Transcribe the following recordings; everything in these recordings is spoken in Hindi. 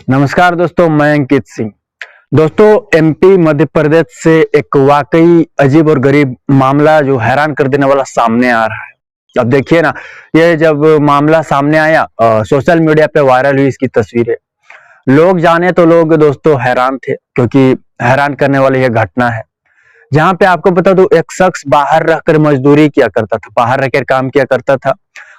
नमस्कार दोस्तों, मैं अंकित सिंह। दोस्तों, एमपी मध्य प्रदेश से एक वाकई अजीब और गरीब मामला जो हैरान कर देने वाला सामने आ रहा है। अब देखिए ना, ये जब मामला सामने आया सोशल मीडिया पे वायरल हुई इसकी तस्वीरें। लोग जाने तो लोग दोस्तों हैरान थे, क्योंकि हैरान करने वाली यह घटना है। जहाँ पे आपको बता दूं, एक शख्स बाहर रहकर मजदूरी किया करता था, बाहर रहकर काम किया करता था।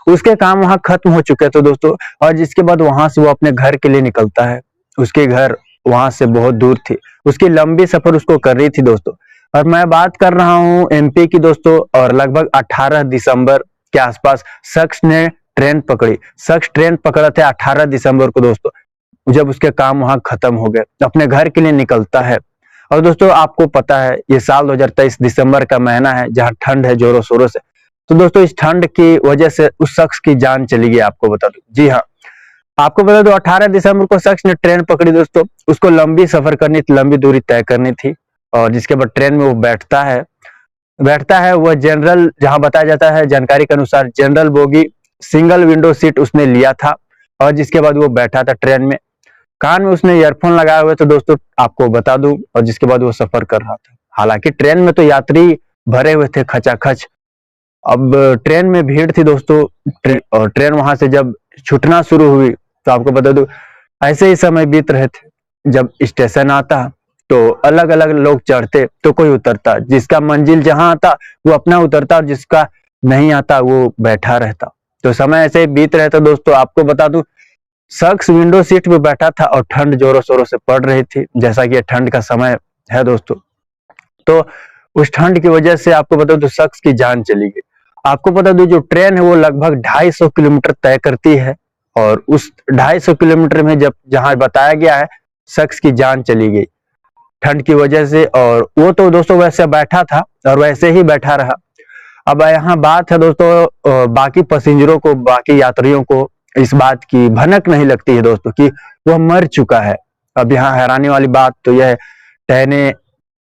उसके काम वहां खत्म हो चुके थे दोस्तों, और जिसके बाद वहां से वो अपने घर के लिए निकलता है। उसके घर वहां से बहुत दूर थी, उसकी लंबी सफर उसको कर रही थी दोस्तों। और मैं बात कर रहा हूँ एमपी की दोस्तों, और लगभग 18 दिसंबर के आसपास शख्स ने ट्रेन पकड़ी। शख्स ट्रेन पकड़ा था 18 दिसंबर को दोस्तों, जब उसके काम वहां खत्म हो गए, अपने घर के लिए निकलता है। और दोस्तों, आपको पता है ये साल 2023 दिसंबर का महीना है, जहां ठंड है जोरों शोरों से। तो दोस्तों, इस ठंड की वजह से उस शख्स की जान चली गई, आपको बता दूं। जी हाँ, आपको बता दो 18 दिसंबर को शख्स ने ट्रेन पकड़ी दोस्तों। उसको लंबी सफर करनी थी, लंबी दूरी तय करनी थी। और जिसके बाद ट्रेन में वो बैठता है वो जनरल, जहां बताया जाता है जानकारी के अनुसार general bogie, single window seat उसने लिया था। और जिसके बाद वो बैठा था ट्रेन में, कान में उसने ईयरफोन लगाए हुए थे दोस्तों, आपको बता दूं। और जिसके बाद वो सफर कर रहा था। हालांकि ट्रेन में तो यात्री भरे हुए थे खचाखच। अब ट्रेन में भीड़ थी दोस्तों। और ट्रेन वहां से जब छूटना शुरू हुई, तो आपको बता दूं, ऐसे ही समय बीत रहे थे। जब स्टेशन आता तो अलग अलग लोग चढ़ते तो कोई उतरता, जिसका मंजिल जहां आता वो अपना उतरता, और जिसका नहीं आता वो बैठा रहता। तो समय ऐसे ही बीत रहे थे दोस्तों। आपको बता दूं, शख्स विंडो सीट में बैठा था और ठंड जोरों शोरों से पड़ रही थी, जैसा कि ये ठंड का समय है दोस्तों। तो उस ठंड की वजह से आपको बता दूं शख्स की जान चली गई। आपको बता दूं, जो ट्रेन है वो लगभग 250 किलोमीटर तय करती है, और उस 250 किलोमीटर में जब जहां बताया गया है, शख्स की जान चली गई ठंड की वजह से। और वो तो दोस्तों वैसे बैठा था और वैसे ही बैठा रहा। अब यहाँ बात है दोस्तों, बाकी पैसेंजरों को, बाकी यात्रियों को इस बात की भनक नहीं लगती है दोस्तों कि वह मर चुका है। अब यहाँ हैरानी वाली बात तो यह है,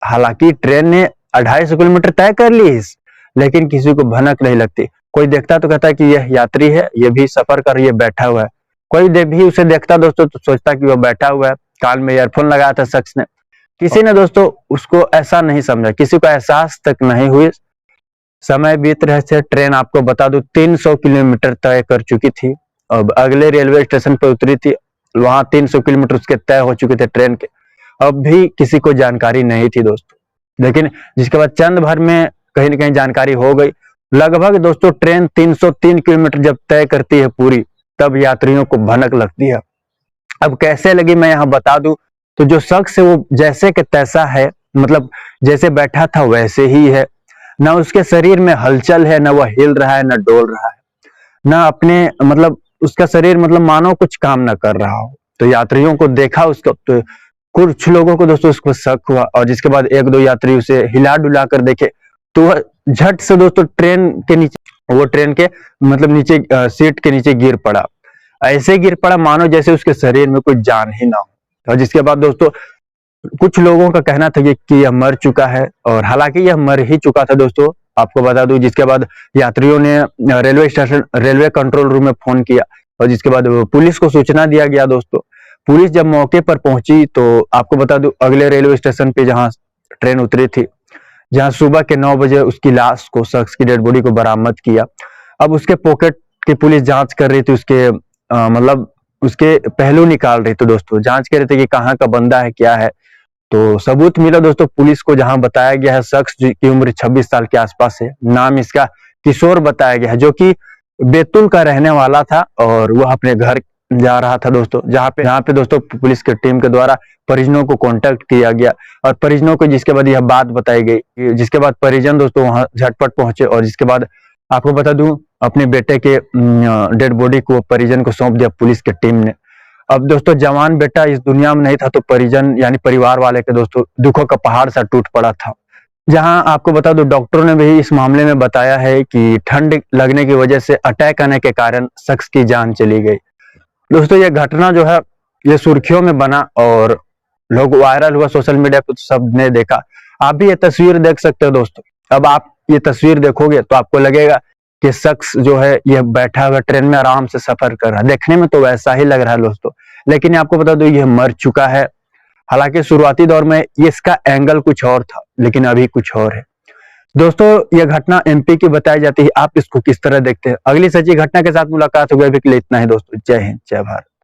हालांकि ट्रेन ने 250 किलोमीटर तय कर ली, लेकिन किसी को भनक नहीं लगती। कोई देखता तो कहता है कि यह यात्री है, यह भी सफर कर, ये बैठा हुआ है। कोई भी उसे देखता दोस्तों तो सोचता कि वह बैठा हुआ है। कान में ईयरफोन लगाया था शख्स ने। किसी ने दोस्तों उसको ऐसा नहीं समझा, किसी को एहसास तक नहीं हुई। समय बीत रहे थे, ट्रेन आपको बता दूं 300 किलोमीटर तय कर चुकी थी। अब अगले रेलवे स्टेशन पर उतरी थी, वहां 300 किलोमीटर उसके तय हो चुके थे ट्रेन के। अब भी किसी को जानकारी नहीं थी दोस्तों, लेकिन जिसके बाद चंद भर में कहीं ना कहीं जानकारी हो गई। लगभग दोस्तों ट्रेन 303 किलोमीटर जब तय करती है पूरी, तब यात्रियों को भनक लगती है। अब कैसे लगी मैं यहाँ बता दूं, तो जो शख्स है वो जैसे कि तैसा है, मतलब जैसे बैठा था वैसे ही है। ना उसके शरीर में हलचल है, ना वह हिल रहा है, ना डोल रहा है, ना अपने मतलब उसका शरीर मतलब मानो कुछ काम ना कर रहा हो। तो यात्रियों को देखा उसको, तो कुछ लोगों को दोस्तों उसको शक हुआ। और जिसके बाद एक दो यात्री उसे हिला डुला कर देखे, तो वह झट से दोस्तों ट्रेन के नीचे, वो ट्रेन के मतलब नीचे सीट के नीचे गिर पड़ा। ऐसे गिर पड़ा मानो जैसे उसके शरीर में कोई जान ही ना हो। और जिसके बाद दोस्तों कुछ लोगों का कहना था कि यह मर चुका है, और हालांकि यह मर ही चुका था दोस्तों, आपको बता दूं। जिसके बाद यात्रियों ने railway station, railway control room में फोन किया, और जिसके बाद पुलिस को सूचना दिया गया दोस्तों। पुलिस जब मौके पर पहुंची, तो आपको बता दूं अगले रेलवे स्टेशन पे जहां ट्रेन उतरी थी, जहां सुबह के 9 बजे उसकी लाश को, शख्स की डेड बॉडी को बरामद किया। अब उसके पॉकेट की पुलिस जांच कर रही थी, उसके मतलब उसके पहलू निकाल रही थी दोस्तों, जांच कर रहे थे कि कहाँ का बंदा है, क्या है। तो सबूत मिला दोस्तों पुलिस को, जहां बताया गया है शख्स की उम्र 26 साल के आसपास है। नाम इसका किशोर बताया गया है, जो कि बैतूल का रहने वाला था, और वह अपने घर जा रहा था दोस्तों। जहाँ पे दोस्तों पुलिस की टीम के द्वारा परिजनों को कांटेक्ट किया गया, और परिजनों को जिसके बाद यह बात बताई गई, जिसके बाद परिजन दोस्तों वहां झटपट पहुंचे। और जिसके बाद आपको बता दूं, अपने बेटे के डेड बॉडी को परिजन को सौंप दिया पुलिस की टीम ने। अब दोस्तों जवान बेटा इस दुनिया में नहीं था, तो परिजन यानी परिवार वाले के दोस्तों दुखों का पहाड़ सा टूट पड़ा था। जहां आपको बता दो, डॉक्टरों ने भी इस मामले में बताया है कि ठंड लगने की वजह से अटैक आने के कारण शख्स की जान चली गई। दोस्तों ये घटना जो है, ये सुर्खियों में बना और लोग वायरल हुआ सोशल मीडिया पर, सबने देखा। आप भी ये तस्वीर देख सकते हो दोस्तों। अब आप ये तस्वीर देखोगे तो आपको लगेगा कि शख्स जो है यह बैठा हुआ ट्रेन में आराम से सफर कर रहा है। देखने में तो वैसा ही लग रहा है दोस्तों, लेकिन ये आपको बता दो ये मर चुका है। हालांकि शुरुआती दौर में ये इसका एंगल कुछ और था, लेकिन अभी कुछ और है। दोस्तों यह घटना एमपी की बताई जाती है, आप इसको किस तरह देखते हैं? अगली सच्ची घटना के साथ मुलाकात होगी, अभी के लिए इतना ही दोस्तों। जय हिंद, जय भारत।